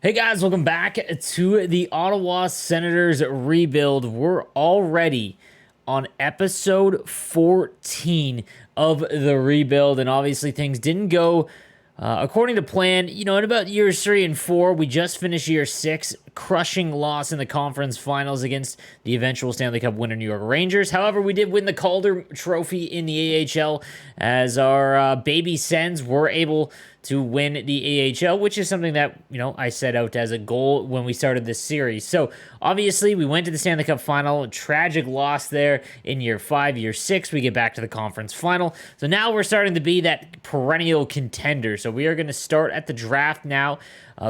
Hey guys, welcome back to the Ottawa Senators rebuild. We're already on episode 14 of the rebuild, and obviously things didn't go according to plan. In about years 3 and 4, we just finished year 6, crushing loss in the conference finals against the eventual Stanley Cup winner New York Rangers. However, we did win the Calder Trophy in the AHL as our baby Sens were able to win the AHL, which is something that, I set out as a goal when we started this series. So, obviously, we went to the Stanley Cup final, a tragic loss there in year 5. Year 6, we get back to the conference final. So now we're starting to be that perennial contender. So we are going to start at the draft now,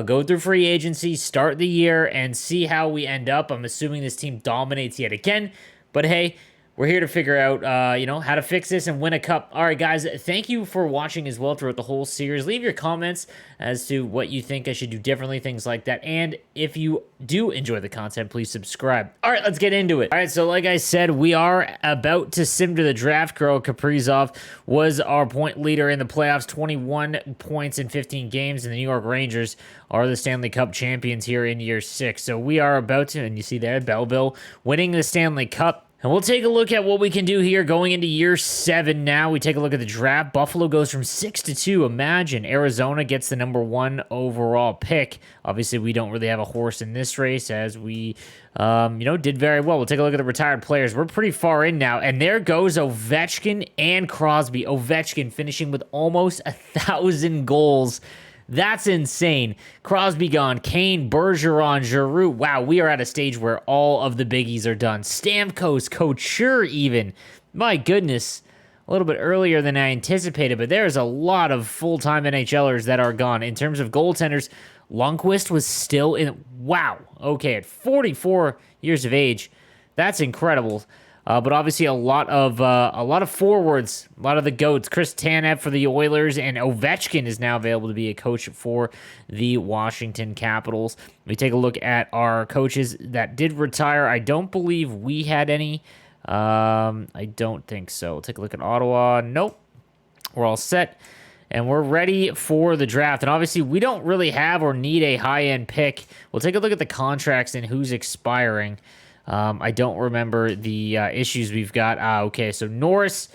go through free agency, start the year, and see how we end up. I'm assuming this team dominates yet again, but hey, we're here to figure out, how to fix this and win a cup. All right, guys, thank you for watching as well throughout the whole series. Leave your comments as to what you think I should do differently, things like that. And if you do enjoy the content, please subscribe. All right, let's get into it. All right, so like I said, we are about to sim to the draft. Kirill Kaprizov was our point leader in the playoffs, 21 points in 15 games, and the New York Rangers are the Stanley Cup champions here in year 6. So we are about to, and you see there, Belleville winning the Stanley Cup. And we'll take a look at what we can do here going into year 7 now. We take a look at the draft. Buffalo goes from 6-2. Imagine Arizona gets the number 1 overall pick. Obviously, we don't really have a horse in this race as we, did very well. We'll take a look at the retired players. We're pretty far in now. And there goes Ovechkin and Crosby. Ovechkin finishing with almost 1,000 goals. That's insane. Crosby gone. Kane, Bergeron, Giroux. Wow, we are at a stage where all of the biggies are done. Stamkos, Couture even. My goodness. A little bit earlier than I anticipated, but there's a lot of full-time NHLers that are gone. In terms of goaltenders, Lundqvist was still in. Wow. Okay, at 44 years of age. That's incredible. But obviously a lot of forwards, a lot of the GOATs. Chris Tanev for the Oilers, and Ovechkin is now available to be a coach for the Washington Capitals. We take a look at our coaches that did retire. I don't believe we had any. I don't think so. We'll take a look at Ottawa. Nope. We're all set. And we're ready for the draft. And obviously, we don't really have or need a high-end pick. We'll take a look at the contracts and who's expiring. I don't remember the issues we've got. Okay, so Norris,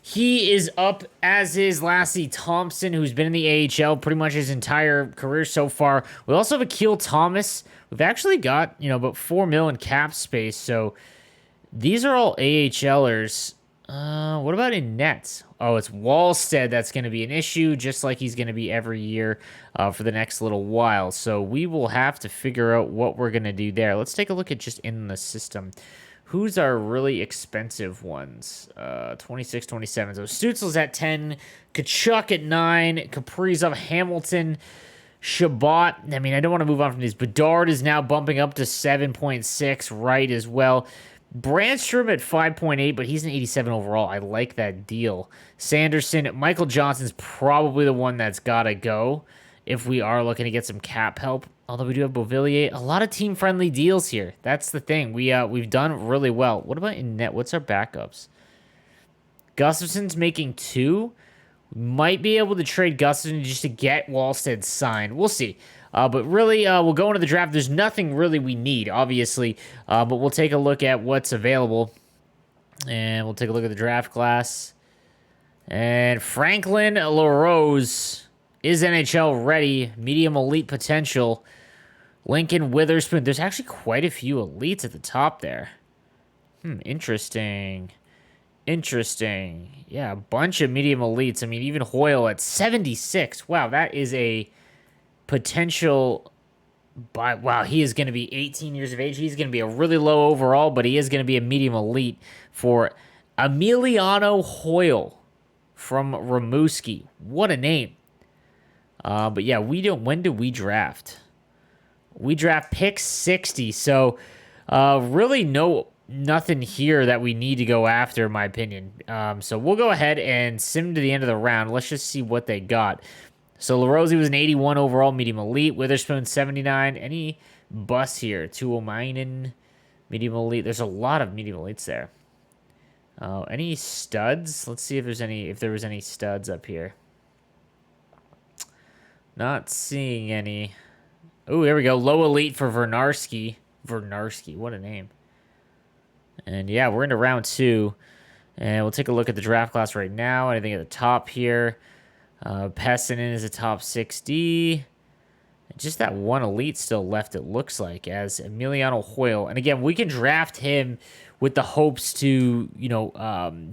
he is up, as is Lassie Thompson, who's been in the AHL pretty much his entire career so far. We also have Akil Thomas. We've actually got, about $4 million cap space, so these are all AHLers. What about in nets? Oh, it's Wallstead that's going to be an issue, just like he's going to be every year for the next little while. So we will have to figure out what we're going to do there. Let's take a look at just in the system. Who's our really expensive ones? 26, 27. So Stutzel's at 10, Kachuk at 9, Kaprizov, Hamilton, Shabbat. I mean, I don't want to move on from these. Bedard is now bumping up to 7.6, right, as well. Brandstrom at 5.8, but he's an 87 overall. I like that deal. Sanderson, Michael Johnson's probably the one that's got to go if we are looking to get some cap help. Although we do have Beauvillier. A lot of team-friendly deals here. That's the thing. We've done really well. What about in net? What's our backups? Gustafson's making 2. Might be able to trade Gustafson just to get Wallstead signed. We'll see. But really, we'll go into the draft. There's nothing really we need, obviously. But we'll take a look at what's available. And we'll take a look at the draft class. And Franklin LaRose is NHL ready. Medium elite potential. Lincoln Witherspoon. There's actually quite a few elites at the top there. Interesting. Yeah, a bunch of medium elites. I mean, even Hoyle at 76. Wow, that is a potential. Wow, he is going to be 18 years of age. He's going to be a really low overall, but he is going to be a medium elite for Emiliano Hoyle from Rimouski. What a name. But yeah, when do we draft? We draft pick 60. So really nothing here that we need to go after, in my opinion. So we'll go ahead and sim to the end of the round. Let's just see what they got. So LaRose was an 81 overall, medium elite. Witherspoon, 79. Any busts here? Tuomainen, medium elite. There's a lot of medium elites there. Any studs? Let's see if there was any studs up here. Not seeing any. Oh, here we go. Low elite for Vernarski. Vernarski, what a name. And yeah, we're into round 2. And we'll take a look at the draft class right now. Anything at the top here. Pessinen is a top 60. Just that one elite still left, it looks like, as Emiliano Hoyle. And again, we can draft him with the hopes to,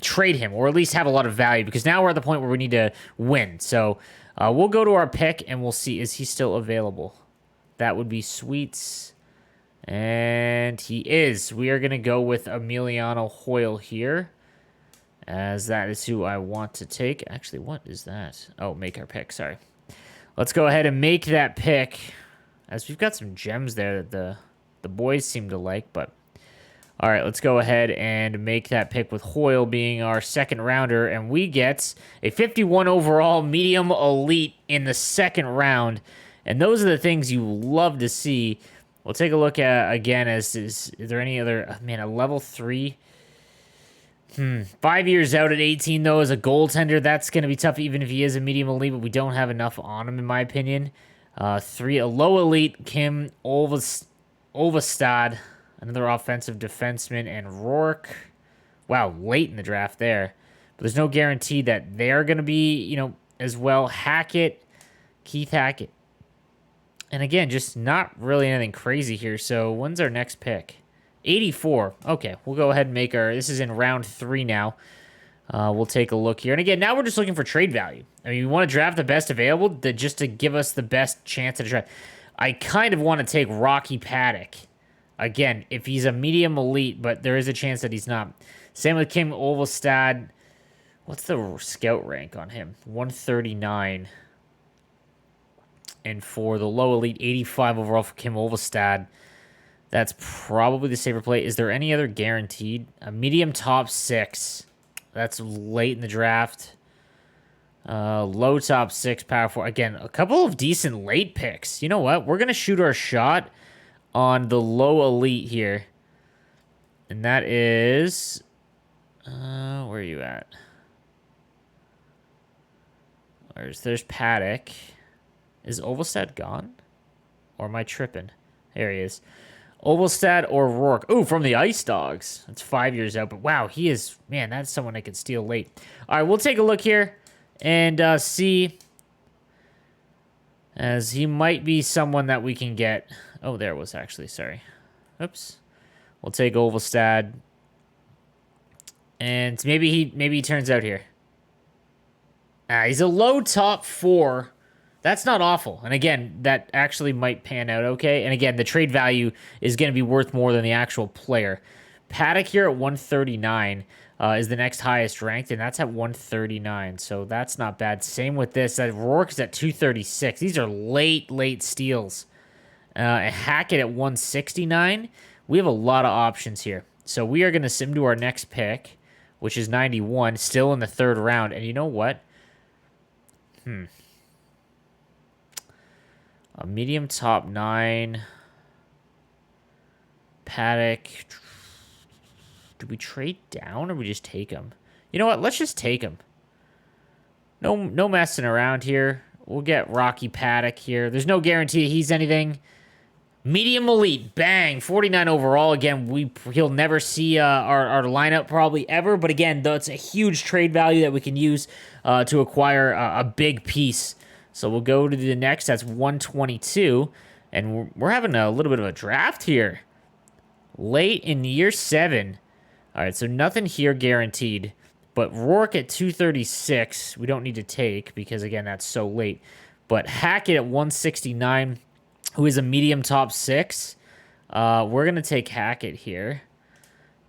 trade him or at least have a lot of value because now we're at the point where we need to win. So we'll go to our pick and we'll see, is he still available? That would be sweet. And he is. We are going to go with Emiliano Hoyle here, as that is who I want to take. Actually, what is that? Oh, make our pick. Sorry. Let's go ahead and make that pick, as we've got some gems there that the boys seem to like. But all right, let's go ahead and make that pick with Hoyle being our second rounder, and we get a 51 overall medium elite in the second round. And those are the things you love to see. We'll take a look at again. Is there any other a level 3? 5 years out at 18, though, as a goaltender, that's going to be tough, even if he is a medium elite, but we don't have enough on him, in my opinion. 3, a low elite, Kim Olvestad, another offensive defenseman, and Rourke. Wow, late in the draft there. But there's no guarantee that they're going to be, as well. Hackett, Keith Hackett. And again, just not really anything crazy here. So when's our next pick? 84. Okay, we'll go ahead and make our... This is in round 3 now. We'll take a look here. And again, now we're just looking for trade value. I mean, we want to draft the best available just to give us the best chance at a draft. I kind of want to take Rocky Paddock. Again, if he's a medium elite, but there is a chance that he's not. Same with Kim Olvestad. What's the scout rank on him? 139. And for the low elite, 85 overall for Kim Olvestad. That's probably the safer play. Is there any other guaranteed? A medium top 6. That's late in the draft. Low top 6, power 4. Again, a couple of decent late picks. You know what? We're going to shoot our shot on the low elite here. And that is... where are you at? There's Paddock. Is Olvestad gone? Or am I tripping? There he is. Olvestad or Rourke. Ooh, from the Ice Dogs. That's 5 years out. But wow, he is... Man, that's someone I could steal late. All right, we'll take a look here and see. As he might be someone that we can get. Oh, there it was actually. Sorry. Oops. We'll take Olvestad. And maybe he turns out here. He's a low top 4. That's not awful. And again, that actually might pan out okay. And again, the trade value is going to be worth more than the actual player. Paddock here at 139 is the next highest ranked, and that's at 139. So that's not bad. Same with this. Rourke is at 236. These are late steals. Hackett at 169. We have a lot of options here. So we are going to sim to our next pick, which is 91, still in the third round. And you know what? A medium top 9. Paddock. Do we trade down or we just take him? You know what? Let's just take him. No messing around here. We'll get Rocky Paddock here. There's no guarantee he's anything. Medium elite. Bang. 49 overall. Again, he'll never see our lineup probably ever. But again, though, it's a huge trade value that we can use to acquire a big piece. So we'll go to the next. That's 122. And we're having a little bit of a draft here. Late in year 7. All right, so nothing here guaranteed. But Rourke at 236, we don't need to take because, again, that's so late. But Hackett at 169, who is a medium top 6. We're going to take Hackett here.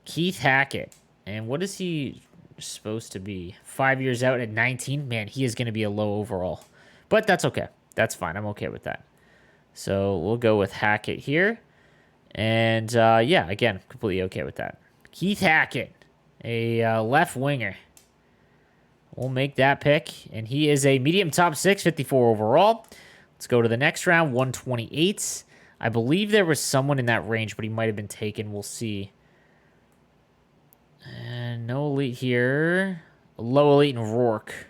Keith Hackett. And what is he supposed to be? 5 years out at 19? Man, he is going to be a low overall. But that's okay. That's fine. I'm okay with that. So we'll go with Hackett here. And, yeah, again, completely okay with that. Keith Hackett, a left winger. We'll make that pick. And he is a medium top 6, 54 overall. Let's go to the next round, 128. I believe there was someone in that range, but he might have been taken. We'll see. And no elite here. Low elite and Rourke.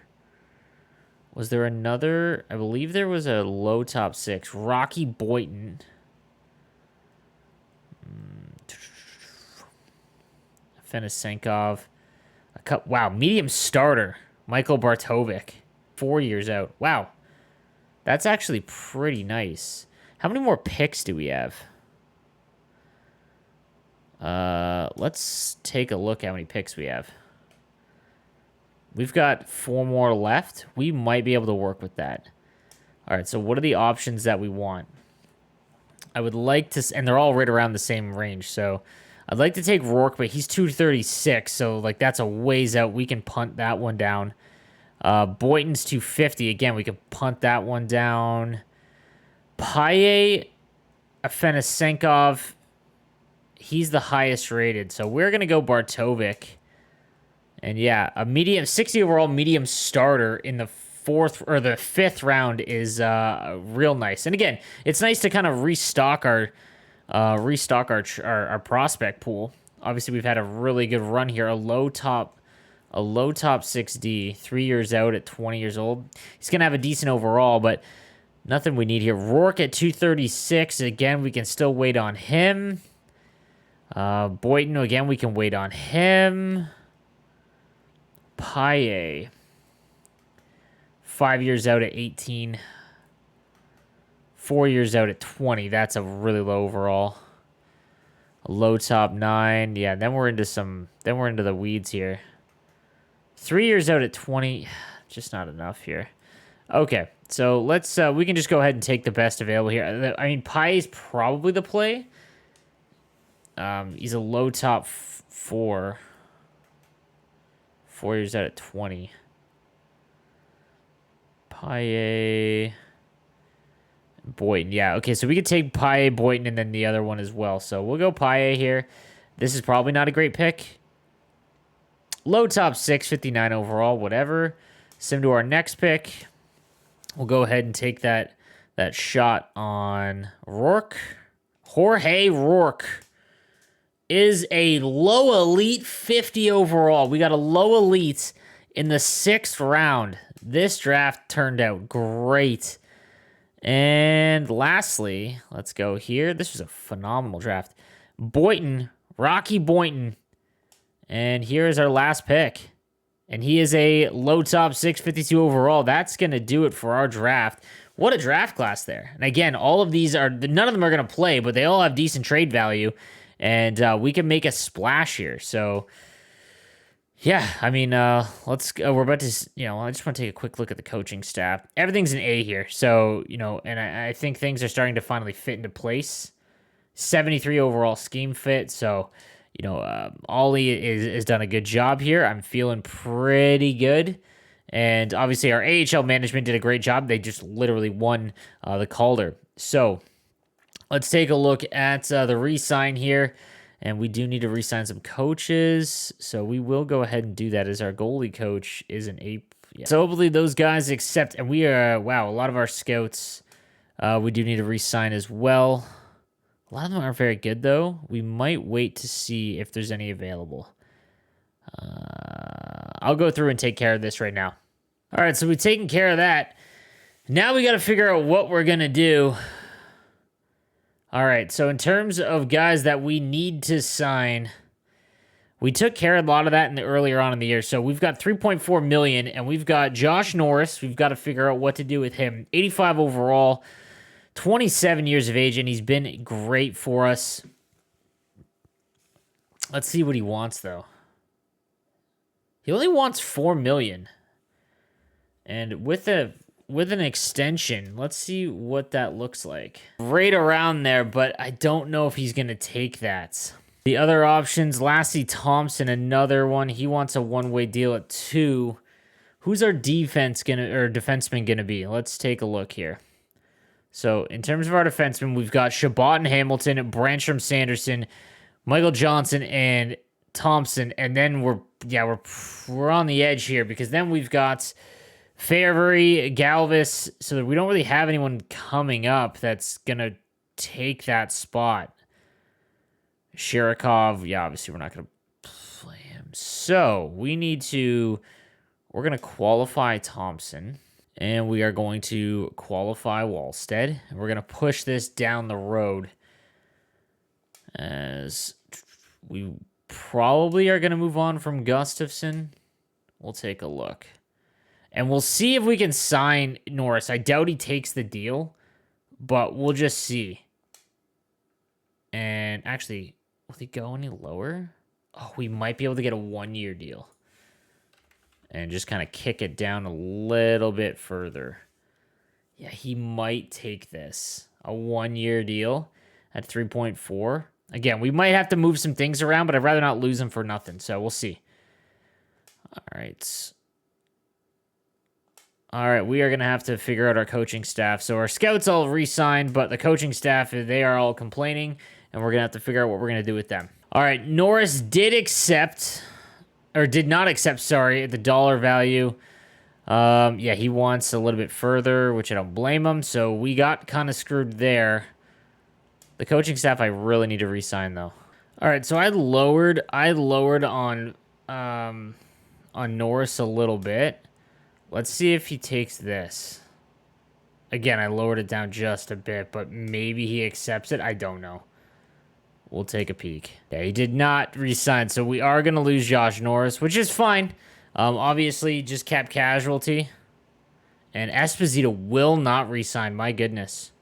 Was there another? I believe there was a low top 6. Rocky Boynton. Fenisenkov. Wow, medium starter. Michael Bartovic. 4 years out. Wow. That's actually pretty nice. How many more picks do we have? Let's take a look how many picks we have. We've got 4 more left. We might be able to work with that. All right, so what are the options that we want? I would like to, and they're all right around the same range, so I'd like to take Rourke, but he's 236, so like that's a ways out. We can punt that one down. Boynton's 250. Again, we can punt that one down. Paye Afanasenkov, he's the highest rated, so we're going to go Bartovic. And yeah, a medium 60 overall medium starter in the 4th or the 5th round is real nice. And again, it's nice to kind of restock our prospect pool. Obviously, we've had a really good run here. A low top 6D, 3 years out at 20 years old. He's gonna have a decent overall, but nothing we need here. Rourke at 236. Again, we can still wait on him. Boynton, again, we can wait on him. Paye, 5 years out at 18. 4 years out at 20. That's a really low overall. A low top 9. Yeah, then we're into the weeds here. 3 years out at 20. Just not enough here. Okay, so let's we can just go ahead and take the best available here. I mean, Paye's probably the play. He's a low top 4. 4 years out at 20. Paye, Boynton. Yeah, okay, so we could take Paye, Boynton, and then the other one as well. So we'll go Paye here. This is probably not a great pick. Low top 6, 59 overall, whatever. Sim to our next pick. We'll go ahead and take that shot on Rourke. Jorge Rourke is a low elite 50 overall. We got a low elite in the 6th round. This draft turned out great. And lastly, let's go here. This was a phenomenal draft. Boynton, Rocky Boynton. And here's our last pick. And he is a low top 652 overall. That's going to do it for our draft. What a draft class there. And again, all of these are, none of them are going to play, but they all have decent trade value. And we can make a splash here. So, yeah, I mean, let's go. We're about to, I just want to take a quick look at the coaching staff. Everything's an A here. So, and I think things are starting to finally fit into place. 73 overall scheme fit. So, Ollie is done a good job here. I'm feeling pretty good. And obviously our AHL management did a great job. They just literally won the Calder. So, let's take a look at the re-sign here. And we do need to re-sign some coaches. So we will go ahead and do that as our goalie coach is an A. Yeah. So hopefully those guys accept. And we are, wow, a lot of our scouts we do need to re-sign as well. A lot of them aren't very good, though. We might wait to see if there's any available. I'll go through and take care of this right now. All right, so we've taken care of that. Now we got to figure out what we're going to do. All right, so in terms of guys that we need to sign, we took care of a lot of that earlier on in the year. So we've got $3.4 million, and we've got Josh Norris. We've got to figure out what to do with him. 85 overall, 27 years of age, and he's been great for us. Let's see what he wants, though. He only wants $4 million, and with an extension, let's see what that looks like. Right around there, but I don't know if he's going to take that. The other options, Lassie Thompson, another one. He wants a one-way deal at 2. Who's our defenseman going to be? Let's take a look here. So, in terms of our defensemen, we've got Chabot and Hamilton, Branstrom, Sanderson, Michael Johnson, and Thompson. And then we're on the edge here because then we've got Fairbury, Galvis, so that we don't really have anyone coming up that's going to take that spot. Shirikov, yeah, obviously we're not going to play him. So, we're going to qualify Thompson. And we are going to qualify Wallstead. We're going to push this down the road, as we probably are going to move on from Gustafson. We'll take a look. And we'll see if we can sign Norris. I doubt he takes the deal, but we'll just see. And actually, will he go any lower? Oh, we might be able to get a 1-year deal. And just kind of kick it down a little bit further. Yeah, he might take this. A 1-year deal at 3.4. Again, we might have to move some things around, but I'd rather not lose him for nothing. So we'll see. All right. All right, we are going to have to figure out our coaching staff. So our scouts all re-signed, but the coaching staff, they are all complaining, and we're going to have to figure out what we're going to do with them. All right, Norris did accept, or did not accept, sorry, the dollar value. Yeah, he wants a little bit further, which I don't blame him. So we got kind of screwed there. The coaching staff I really need to re-sign, though. All right, so I lowered on Norris a little bit. Let's see if he takes this. Again, I lowered it down just a bit, but maybe he accepts it. I don't know. We'll take a peek. Yeah, he did not re-sign, so we are going to lose Josh Norris, which is fine. Obviously, just cap casualty. And Esposito will not re-sign. My goodness.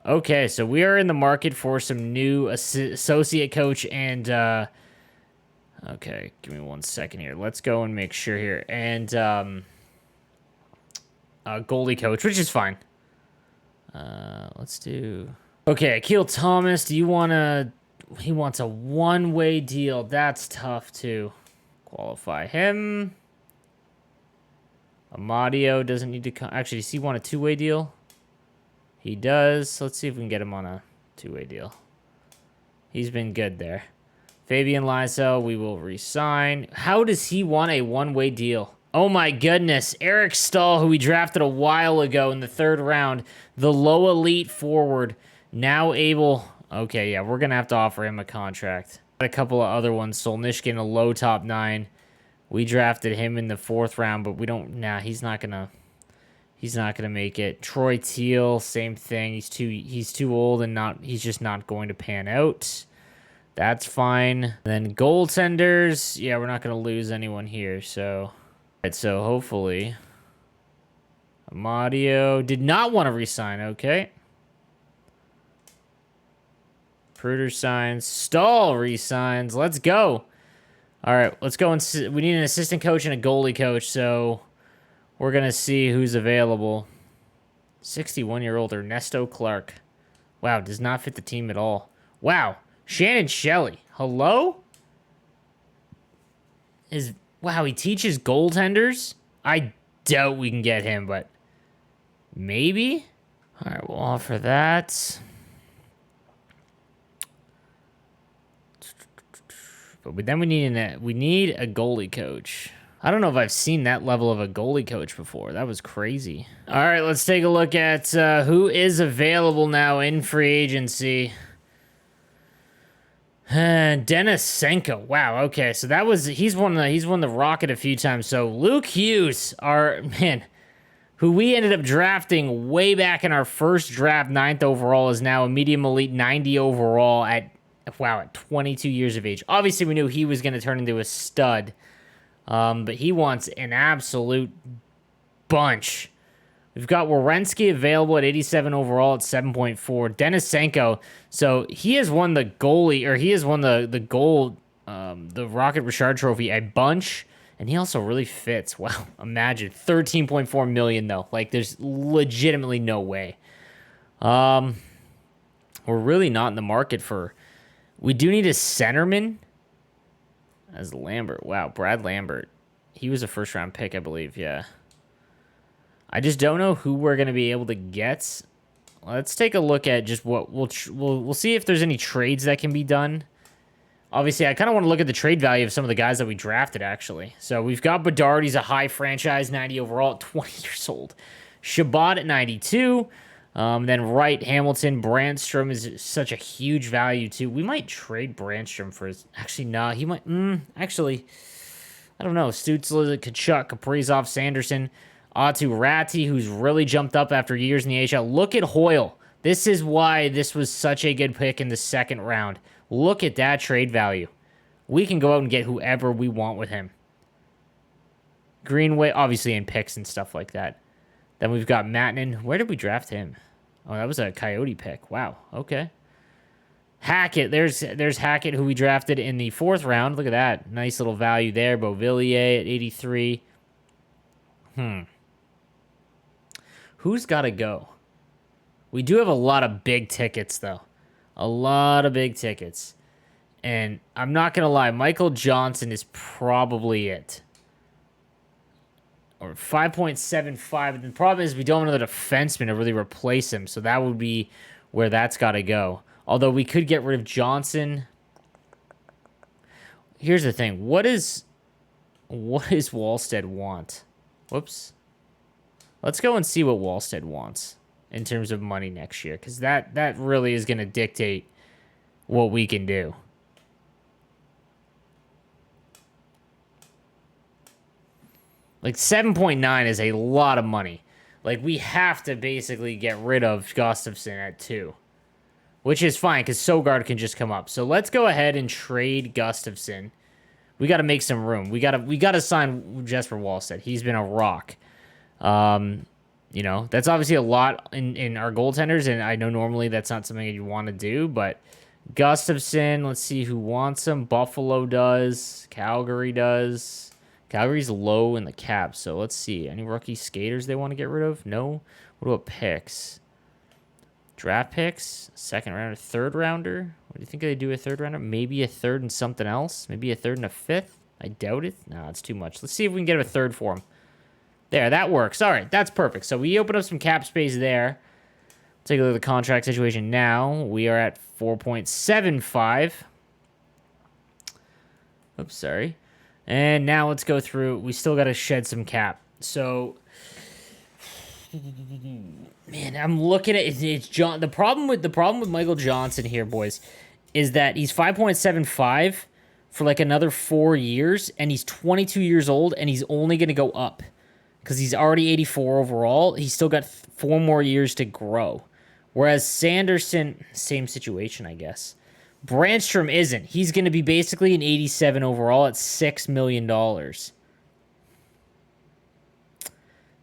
Okay, so we are in the market for some new associate coach and... okay, give me 1 second here. Let's go and make sure here. And goalie coach, which is fine. Let's do... Okay, Akil Thomas, do you want to... He wants a one-way deal. That's tough, too. Qualify him. Amadio doesn't need to... Actually, does he want a two-way deal? He does. Let's see if we can get him on a two-way deal. He's been good there. Fabian Lysell, we will re-sign. How does he want a one-way deal? Oh my goodness. Eric Stahl, who we drafted a while ago in the 3rd round, the low elite forward, now able... Okay, yeah, we're going to have to offer him a contract. A couple of other ones. Solnishkin, a low top 9. We drafted him in the 4th round, but we don't... Nah, he's not going to... He's not going to make it. Troy Teal, same thing. He's too old and he's just not going to pan out. That's fine. And then goaltenders, yeah, we're not going to lose anyone here. So, right, so hopefully, Amadio did not want to resign. Okay. Pruder signs. Stahl resigns. Let's go. All right, let's go. We need an assistant coach and a goalie coach. So we're going to see who's available. 61-year-old Ernesto Clark. Wow, does not fit the team at all. Wow. Shannon Shelley. Hello? Wow, he teaches goaltenders? I doubt we can get him, but maybe? All right, we'll offer that. But then we need a goalie coach. I don't know if I've seen that level of a goalie coach before. That was crazy. All right, let's take a look at who is available now in free agency. Denisenko. Wow. Okay. So he's won the Rocket a few times. So Luke Hughes, who we ended up drafting way back in our first draft, 9th overall, is now a medium elite 90 overall at 22 years of age. Obviously, we knew he was going to turn into a stud. But he wants an absolute bunch. We've got Werenski available at 87 overall at 7.4. Denisenko, so he has won the goalie, or he has won the Rocket Richard Trophy a bunch, and he also really fits. Wow, imagine 13.4 million though. Like, there's legitimately no way. We're really not in the market for. We do need a centerman. As Lambert, wow, Brad Lambert, he was a 1st-round pick, I believe. Yeah. I just don't know who we're going to be able to get. Let's take a look at just what we'll see if there's any trades that can be done. Obviously, I kind of want to look at the trade value of some of the guys that we drafted, actually. So we've got Bedard. He's a high franchise, 90 overall at 20 years old. Shabbat at 92. Then Wright, Hamilton, Brandstrom is such a huge value, too. We might trade Brandstrom for his... Actually, no. He might... actually, I don't know. Stutzla, Kachuk, Kaprizov, Sanderson... Atu Ratti, who's really jumped up after years in the AHL. Look at Hoyle. This is why this was such a good pick in the second round. Look at that trade value. We can go out and get whoever we want with him. Greenway, obviously in picks and stuff like that. Then we've got Mattinen. Where did we draft him? Oh, that was a Coyote pick. Wow. Okay. Hackett. There's Hackett, who we drafted in the 4th round. Look at that. Nice little value there. Beauvillier at 83. Who's got to go? We do have a lot of big tickets, though. A lot of big tickets. And I'm not going to lie. Michael Johnson is probably it. Or 5.75. The problem is we don't have another defenseman to really replace him. So that would be where that's got to go. Although we could get rid of Johnson. Here's the thing. What does Wallstead want? Whoops. Let's go and see what Wallstead wants in terms of money next year. Because that really is going to dictate what we can do. Like 7.9 is a lot of money. Like we have to basically get rid of Gustafson at 2. Which is fine because Sogard can just come up. So let's go ahead and trade Gustafson. We got to make some room. We got to sign Jesper Wallstead. He's been a rock. You know, that's obviously a lot in our goaltenders, and I know normally that's not something that you want to do, but Gustafson, let's see who wants him. Buffalo does. Calgary does. Calgary's low in the cap, so let's see. Any rookie skaters they want to get rid of? No. What about picks? Draft picks? Second rounder? Third rounder? What do you think they do a third rounder? Maybe a third and something else? Maybe a third and a 5th? I doubt it. No, it's too much. Let's see if we can get a third for him. There, that works. All right, that's perfect. So we open up some cap space there. Take a look at the contract situation now. We are at 4.75. Oops, sorry. And now let's go through. We still got to shed some cap. So, man, I'm looking at it's John. The problem with Michael Johnson here, boys, is that he's 5.75 for like another 4 years, and he's 22 years old, and he's only going to go up. Because he's already 84 overall. He's still got 4 more years to grow. Whereas Sanderson, same situation, I guess. Brandstrom isn't. He's going to be basically an 87 overall at $6 million.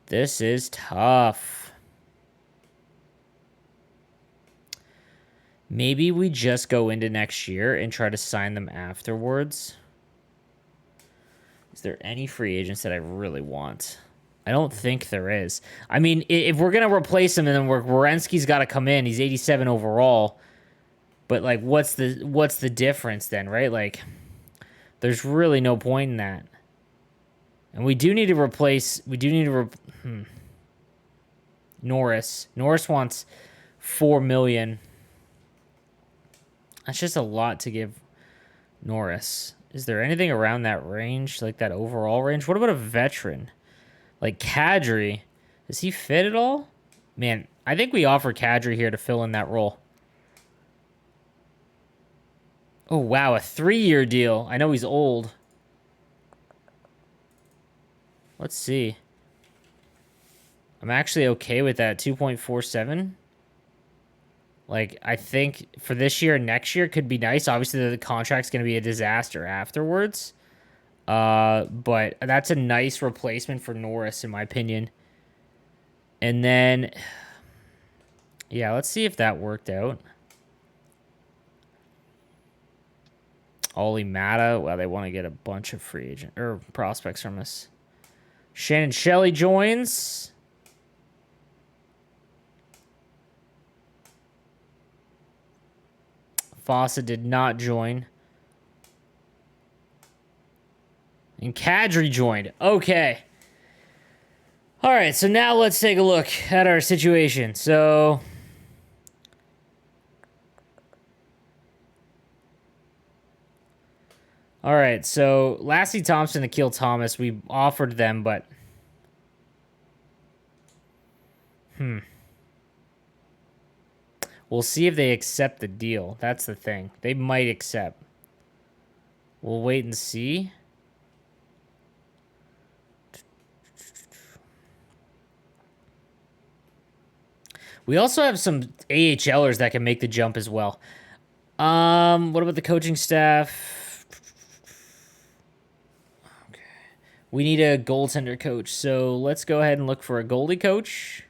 This is tough. Maybe we just go into next year and try to sign them afterwards. Is there any free agents that I really want? I don't think there is. I mean, if we're going to replace him, and then Werenski's got to come in. He's 87 overall. But, like, what's the difference then, right? Like, there's really no point in that. And we do need to replace... Norris. Norris wants $4 million. That's just a lot to give Norris. Is there anything around that range? Like, that overall range? What about a veteran? Like Kadri, does he fit at all? Man, I think we offer Kadri here to fill in that role. Oh, wow, a 3-year deal. I know he's old. Let's see. I'm actually okay with that. 2.47. Like, I think for this year and next year could be nice. Obviously, the contract's going to be a disaster afterwards. But that's a nice replacement for Norris, in my opinion. And then, yeah, let's see if that worked out. Ollie Mata. Well, they want to get a bunch of free agent or prospects from us. Shannon Shelley joins. Fossa did not join. And Kadri joined. Okay. All right, so now let's take a look at our situation. So, all right, so Lassie Thompson, Akil Thomas, we offered them, but we'll see if they accept the deal. That's the thing. They might accept. We'll wait and see. We also have some AHLers that can make the jump as well. What about the coaching staff? Okay. We need a goaltender coach, so let's go ahead and look for a goalie coach.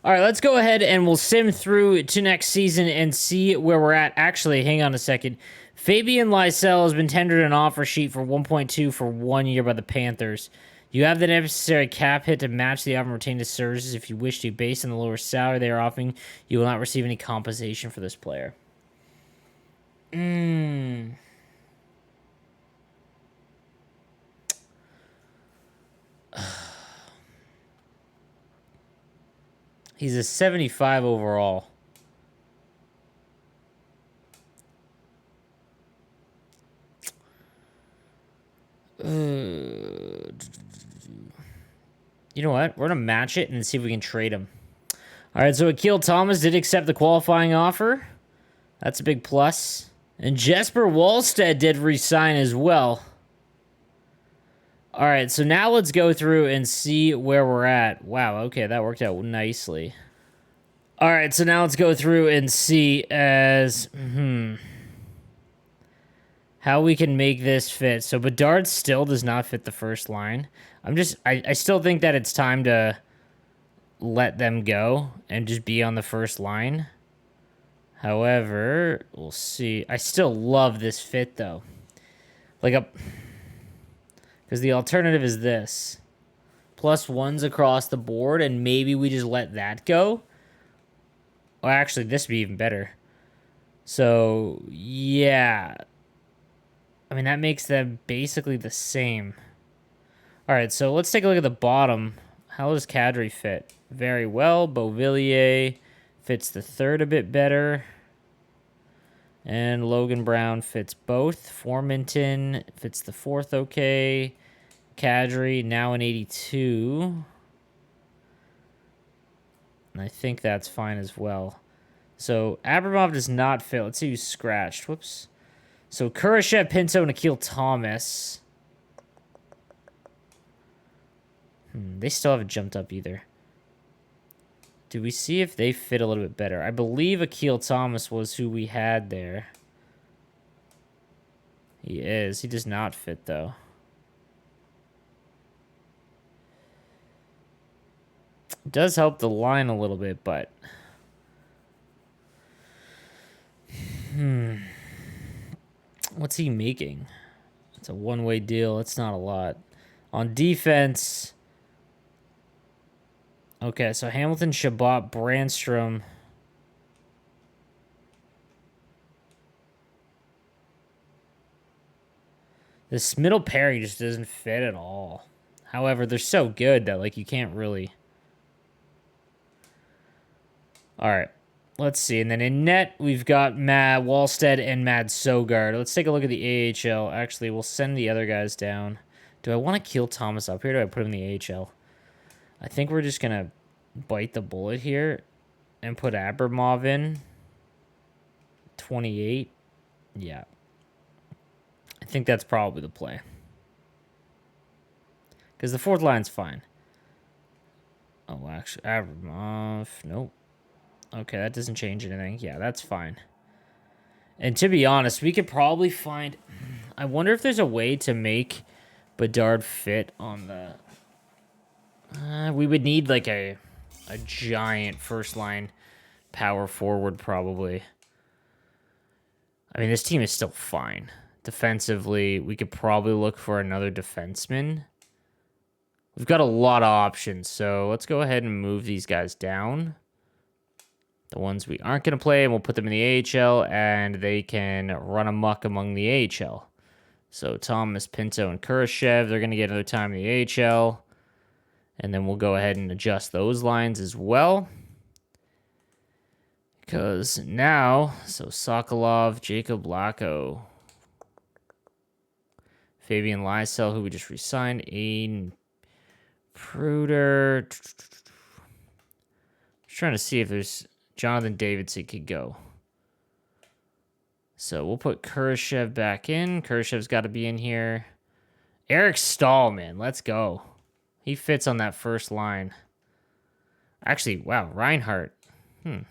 All right, let's go ahead and we'll sim through to next season and see where we're at. Actually, hang on a second. Fabian Lysell has been tendered an offer sheet for 1.2 for 1 year by the Panthers. You have the necessary cap hit to match the offer and retain his services if you wish to. Based on the lower salary they are offering, you will not receive any compensation for this player. He's a 75 overall. You know what? We're going to match it and see if we can trade him. All right, so Akil Thomas did accept the qualifying offer. That's a big plus. And Jesper Wallstedt did resign as well. All right, so now let's go through and see where we're at. Wow, okay, that worked out nicely. All right, so now let's go through and see as... how we can make this fit. So Bedard still does not fit the first line. I still think that it's time to let them go and just be on the first line. However, we'll see. I still love this fit though. Because the alternative is this. +1s across the board, and maybe we just let that go. Or actually, this would be even better. So, yeah. I mean, that makes them basically the same. All right, so let's take a look at the bottom. How does Kadri fit? Very well. Beauvillier fits the third a bit better. And Logan Brown fits both. Formenton fits the fourth okay. Kadri, now an 82. And I think that's fine as well. So Abramov does not fit. Let's see who's scratched. Whoops. So Kurashev, Pinto, and Akil Thomas. They still haven't jumped up either. Do we see if they fit a little bit better? I believe Akil Thomas was who we had there. He is. He does not fit, though. It does help the line a little bit, but... What's he making? It's a one-way deal. It's not a lot. On defense... Okay, so Hamilton, Shabbat, Brandstrom. This middle pairing just doesn't fit at all. However, they're so good that, like, you can't really... All right, let's see. And then in net, we've got Matt Wallstedt and Matt Sogard. Let's take a look at the AHL. Actually, we'll send the other guys down. Do I want to kill Thomas up here, or do I put him in the AHL? I think we're just going to bite the bullet here and put Abramov in. 28. Yeah. I think that's probably the play. Because the fourth line's fine. Oh, actually, Abramov. Nope. Okay, that doesn't change anything. Yeah, that's fine. And to be honest, we could probably find... I wonder if there's a way to make Bedard fit on the... we would need like a giant first line power forward probably. I mean, this team is still fine. Defensively, we could probably look for another defenseman. We've got a lot of options, so let's go ahead and move these guys down. The ones we aren't going to play, and we'll put them in the AHL, and they can run amok among the AHL. So Thomas, Pinto, and Kurashev, they're going to get another time in the AHL. And then we'll go ahead and adjust those lines as well. Because now, so Sokolov, Jacob Lacko, Fabian Lysell, who we just re-signed, Aiden Pruder. Just trying to see if there's Jonathan Davidson could go. So we'll put Kurashev back in. Kurashev's got to be in here. Eric Stahl, man, let's go. He fits on that first line. Actually, wow, Reinhardt. Nah,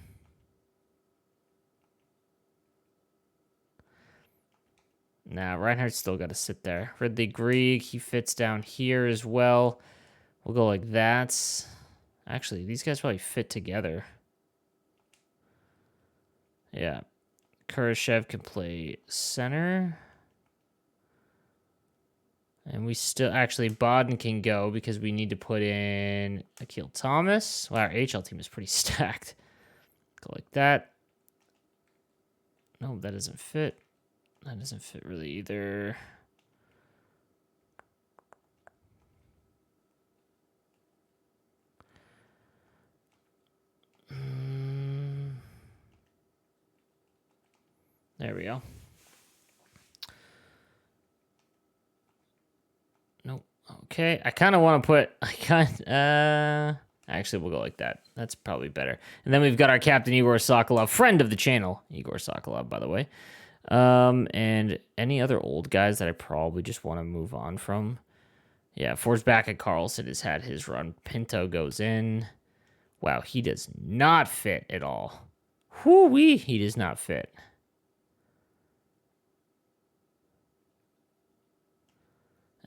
Reinhardt's still got to sit there. Ridley Grieg, he fits down here as well. We'll go like that. Actually, these guys probably fit together. Yeah. Kurashev can play center. And we still... Actually, Bodden can go because we need to put in Akil Thomas. Well, our HL team is pretty stacked. Go like that. No, that doesn't fit. That doesn't fit really either. There we go. Nope. Okay. I kind of want to put... Actually, we'll go like that. That's probably better. And then we've got our captain, Igor Sokolov, friend of the channel. Igor Sokolov, by the way. And any other old guys that I probably just want to move on from. Yeah, Forsback at Carlson has had his run. Pinto goes in. Wow, he does not fit at all. Whoo-wee, he does not fit.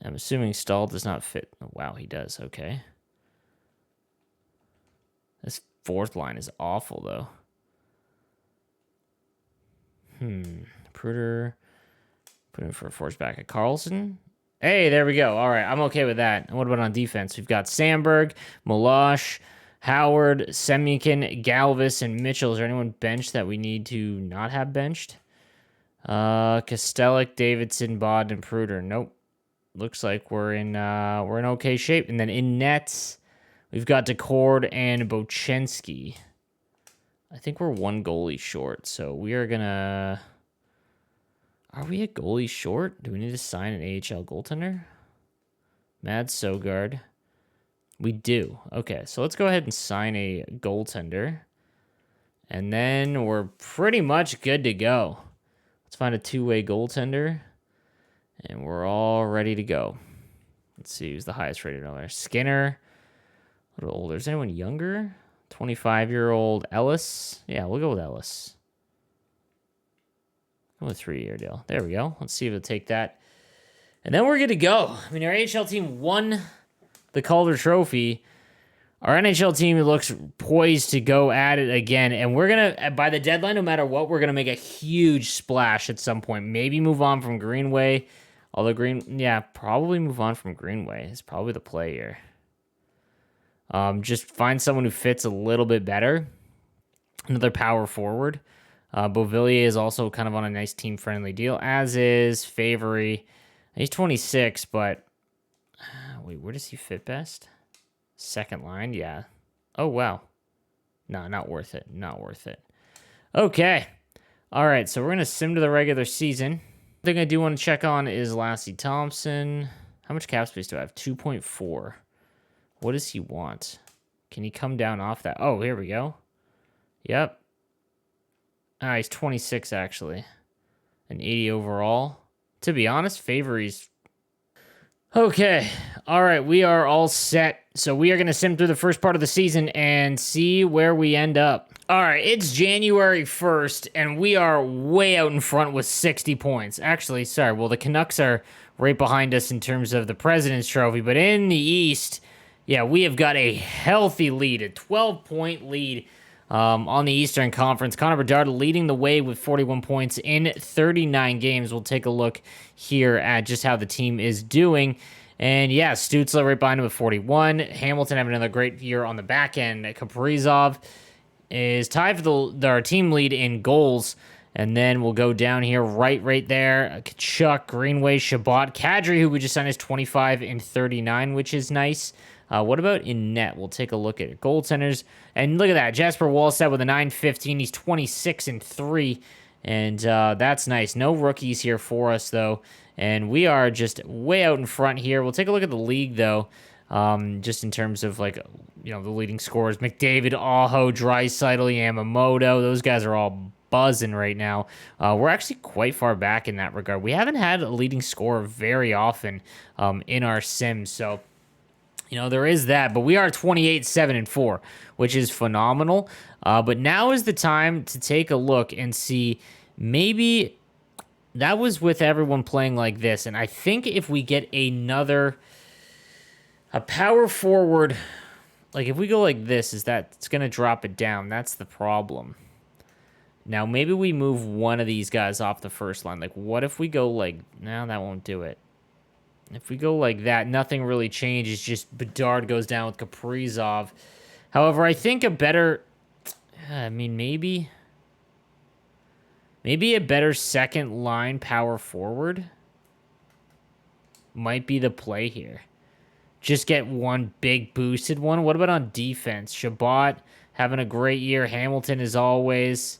I'm assuming Stahl does not fit. Oh, wow, he does. Okay. This fourth line is awful, though. Pruder. Put in for a Forsback at Carlson. Hey, there we go. All right, I'm okay with that. And what about on defense? We've got Sandberg, Molosh, Howard, Semykin, Galvis, and Mitchell. Is there anyone benched that we need to not have benched? Kostelik, Davidson, Bod, and Pruder. Nope. Looks like we're in okay shape. And then in nets, we've got Decord and Bochenski. I think we're one goalie short, so we are gonna... Are we a goalie short? Do we need to sign an AHL goaltender? Mad Sogard. We do. Okay, so let's go ahead and sign a goaltender. And then we're pretty much good to go. Let's find a two-way goaltender. And we're all ready to go. Let's see who's the highest rated on there. Skinner. A little older. Is anyone younger? 25-year-old Ellis. Yeah, we'll go with Ellis. Go with a 3-year deal. There we go. Let's see if it'll take that. And then we're good to go. I mean, our AHL team won the Calder Trophy. Our NHL team looks poised to go at it again. And we're going to, by the deadline, no matter what, we're going to make a huge splash at some point. Maybe move on from Greenway. Although probably move on from Greenway. It's probably the play here. Just find someone who fits a little bit better. Another power forward. Beauvillier is also kind of on a nice team-friendly deal, as is Favory. He's 26, but... wait, where does he fit best? Second line, yeah. Oh, wow. No, not worth it. Not worth it. Okay. All right, so we're going to sim to the regular season. The thing I do want to check on is Lassie Thompson. How much cap space do I have? 2.4. What does he want? Can he come down off that? Oh, here we go. Yep. Ah, he's 26, actually. An 80 overall. To be honest, Favory's... Okay. All right, we are all set. So we are going to sim through the first part of the season and see where we end up. All right, it's January 1st, and we are way out in front with 60 points. Actually, sorry, well, the Canucks are right behind us in terms of the President's Trophy, but in the East, yeah, we have got a healthy lead, a 12-point lead on the Eastern Conference. Connor Bedard leading the way with 41 points in 39 games. We'll take a look here at just how the team is doing. And yeah, Stützle right behind him with 41. Hamilton having another great year on the back end. Kaprizov is tied for our team lead in goals. And then we'll go down here right there. Kachuk, Greenway, Shabbat, Kadri, who we just signed, is 25 and 39, which is nice. What about in net? We'll take a look at goaltenders. And look at that. Jasper Wallstedt with a 915. He's 26 and 3. And that's nice. No rookies here for us, though. And we are just way out in front here. We'll take a look at the league, though. Just in terms of, like, you know, the leading scorers. McDavid, Aho, Draisaitl, Yamamoto. Those guys are all buzzing right now. We're actually quite far back in that regard. We haven't had a leading scorer very often in our sims. So You know, there is that, but we are 28-7-4, which is phenomenal. But now is the time to take a look and see, maybe that was with everyone playing like this. And I think if we get a power forward, like if we go like this, it's going to drop it down. That's the problem. Now, maybe we move one of these guys off the first line. Like, what if we go like, no, that won't do it. If we go like that, nothing really changes. Just Bedard goes down with Kaprizov. However, I think a better... I mean, maybe a better second line power forward might be the play here. Just get one big boosted one. What about on defense? Shabbat having a great year. Hamilton as always.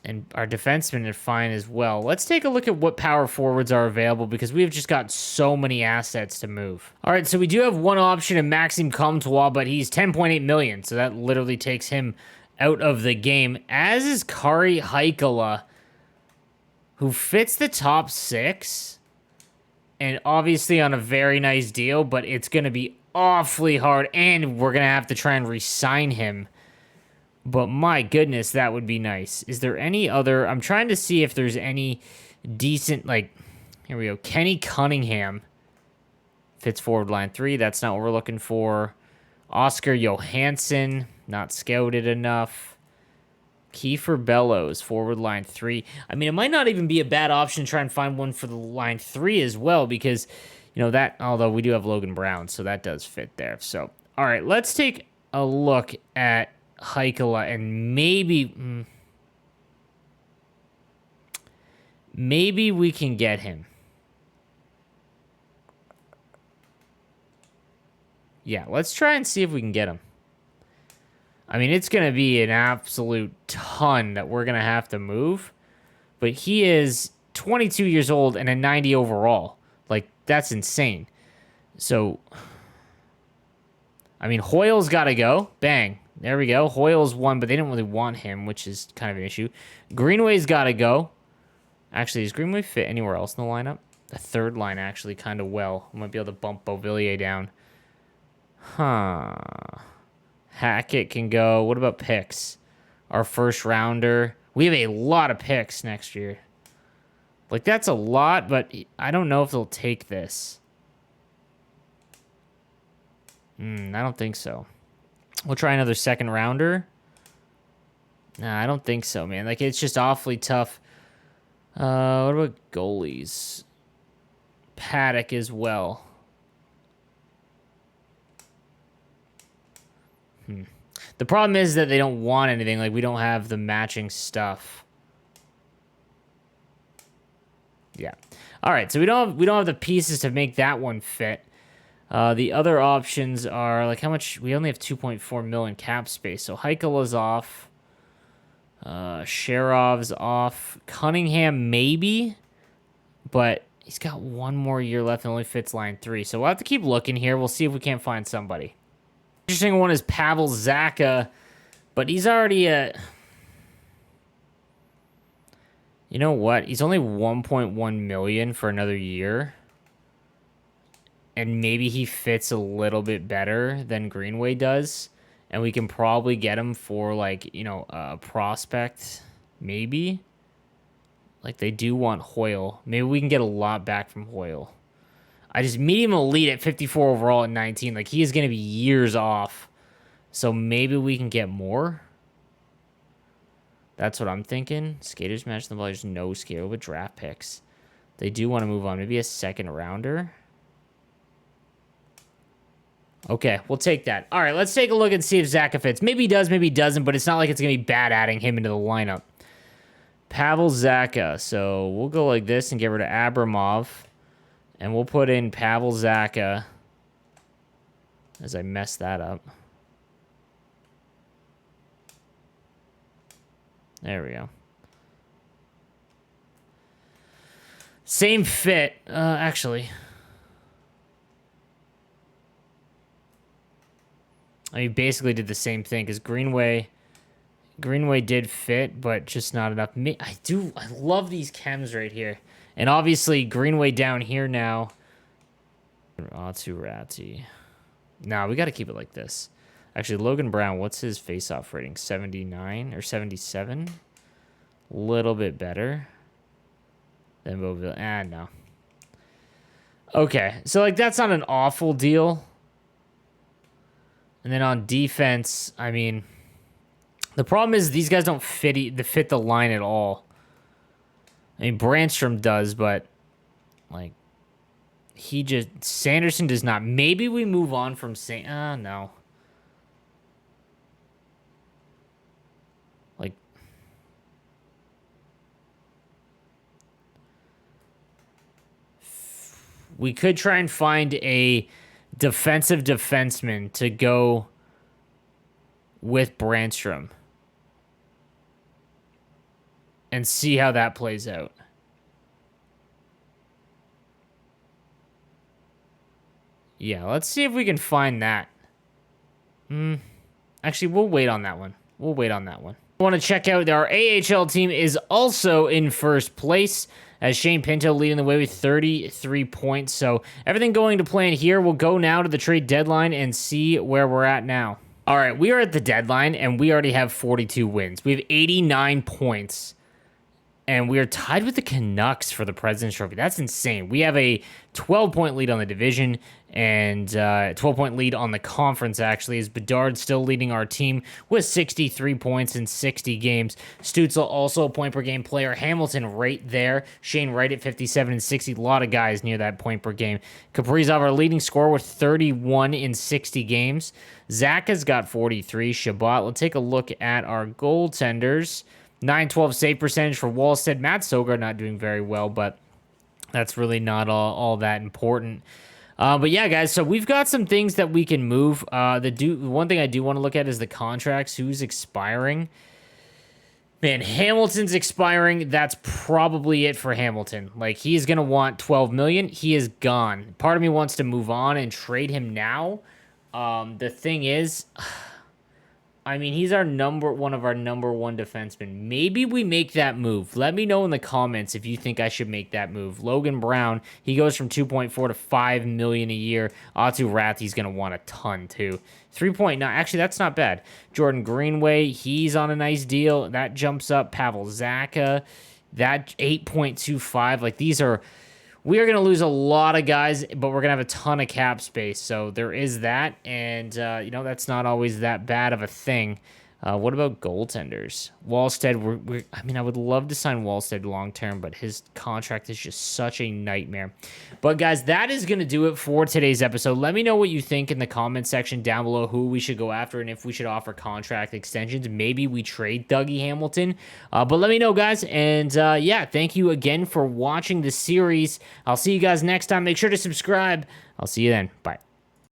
And our defensemen are fine as well. Let's take a look at what power forwards are available because we've just got so many assets to move. All right, so we do have one option in Maxime Comtois, but he's 10.8 million, so that literally takes him out of the game, as is Kari Heikkila, who fits the top 6, and obviously on a very nice deal, but it's going to be awfully hard, and we're going to have to try and re-sign him. But my goodness, that would be nice. Is there any other... I'm trying to see if there's any decent, like... Here we go. Kenny Cunningham fits forward line 3. That's not what we're looking for. Oscar Johansson, not scouted enough. Kiefer Bellows, forward line 3. I mean, it might not even be a bad option to try and find one for the line 3 as well because, you know, that... Although we do have Logan Brown, so that does fit there. So, all right, let's take a look at Heikkila, and maybe we can get him. Yeah, let's try and see if we can get him. I mean, it's going to be an absolute ton that we're going to have to move, but he is 22 years old and a 90 overall. Like, that's insane. So, I mean, Hoyle's got to go. Bang. There we go. Hoyle's one, but they didn't really want him, which is kind of an issue. Greenway's got to go. Actually, does Greenway fit anywhere else in the lineup? The third line, actually, kind of well. We might be able to bump Beauvillier down. Huh. Hackett can go. What about picks? Our first rounder. We have a lot of picks next year. Like, that's a lot, but I don't know if they'll take this. I don't think so. We'll try another second rounder. Nah, I don't think so, man. Like, it's just awfully tough. What about goalies? Paddock as well. The problem is that they don't want anything. Like, we don't have the matching stuff. Yeah. All right, so we don't have the pieces to make that one fit. The other options are, like, how much... We only have 2.4 million cap space. So Heikkila's off. Sharov's off. Cunningham, maybe. But he's got one more year left and only fits line 3. So we'll have to keep looking here. We'll see if we can't find somebody. Interesting one is Pavel Zacha. But he's already a... You know what? He's only 1.1 million for another year. And maybe he fits a little bit better than Greenway does. And we can probably get him for, like, you know, a prospect. Maybe. Like, they do want Hoyle. Maybe we can get a lot back from Hoyle. I just medium elite at 54 overall at 19. Like, he is going to be years off. So maybe we can get more. That's what I'm thinking. Skaters match the ball. There's no scale with draft picks. They do want to move on. Maybe a second rounder. Okay, we'll take that. All right, let's take a look and see if Zacha fits. Maybe he does, maybe he doesn't, but it's not like it's going to be bad adding him into the lineup. Pavel Zacha. So we'll go like this and get rid of Abramov. And we'll put in Pavel Zacha. As I mess that up. There we go. Same fit, actually. I mean, basically did the same thing because Greenway did fit, but just not enough. I love these chems right here. And obviously Greenway down here now. Atu. Nah, we got to keep it like this. Actually, Logan Brown, what's his face-off rating? 79 or 77? A little bit better than Beauville. No. Okay, so, like, that's not an awful deal. And then on defense, I mean, the problem is these guys don't fit the line at all. I mean, Brandstrom does, but, like, Sanderson does not. Maybe we move on from no. Like, we could try and find a defensive defenseman to go with Brandstrom and see how that plays out. Yeah, let's see if we can find that. Actually, we'll wait on that one. I want to check out our AHL team is also in first place as Shane Pinto leading the way with 33 points. So everything going to plan here. We'll go now to the trade deadline and see where we're at now. All right, we are at the deadline and we already have 42 wins. We have 89 points. And we are tied with the Canucks for the President's Trophy. That's insane. We have a 12-point lead on the division and 12-point lead on the conference, actually, as Bedard's still leading our team with 63 points in 60 games. Stützle also a point-per-game player. Hamilton right there. Shane Wright at 57 and 60. A lot of guys near that point per game. Kaprizov, our leading scorer, with 31 in 60 games. Zach has got 43. Shabbat. Let's take a look at our goaltenders. 9-12 save percentage for Wallstead. Matt Sogar not doing very well, but that's really not all that important. But yeah, guys, so we've got some things that we can move. One thing I do want to look at is the contracts. Who's expiring? Man, Hamilton's expiring. That's probably it for Hamilton. Like, he's going to want $12 million. He is gone. Part of me wants to move on and trade him now. The thing is, I mean, he's one of our number one defensemen. Maybe we make that move. Let me know in the comments if you think I should make that move. Logan Brown, he goes from 2.4 to $5 million a year. Atu Rathy's going to want a ton too. 3.9, actually that's not bad. Jordan Greenway, he's on a nice deal. That jumps up. Pavel Zacha, that 8.25. Like, we are going to lose a lot of guys, but we're going to have a ton of cap space. So there is that. And, that's not always that bad of a thing. What about goaltenders? Wallstead, I would love to sign Wallstead long-term, but his contract is just such a nightmare. But, guys, that is going to do it for today's episode. Let me know what you think in the comment section down below, who we should go after and if we should offer contract extensions. Maybe we trade Dougie Hamilton. But let me know, guys. And, thank you again for watching the series. I'll see you guys next time. Make sure to subscribe. I'll see you then. Bye.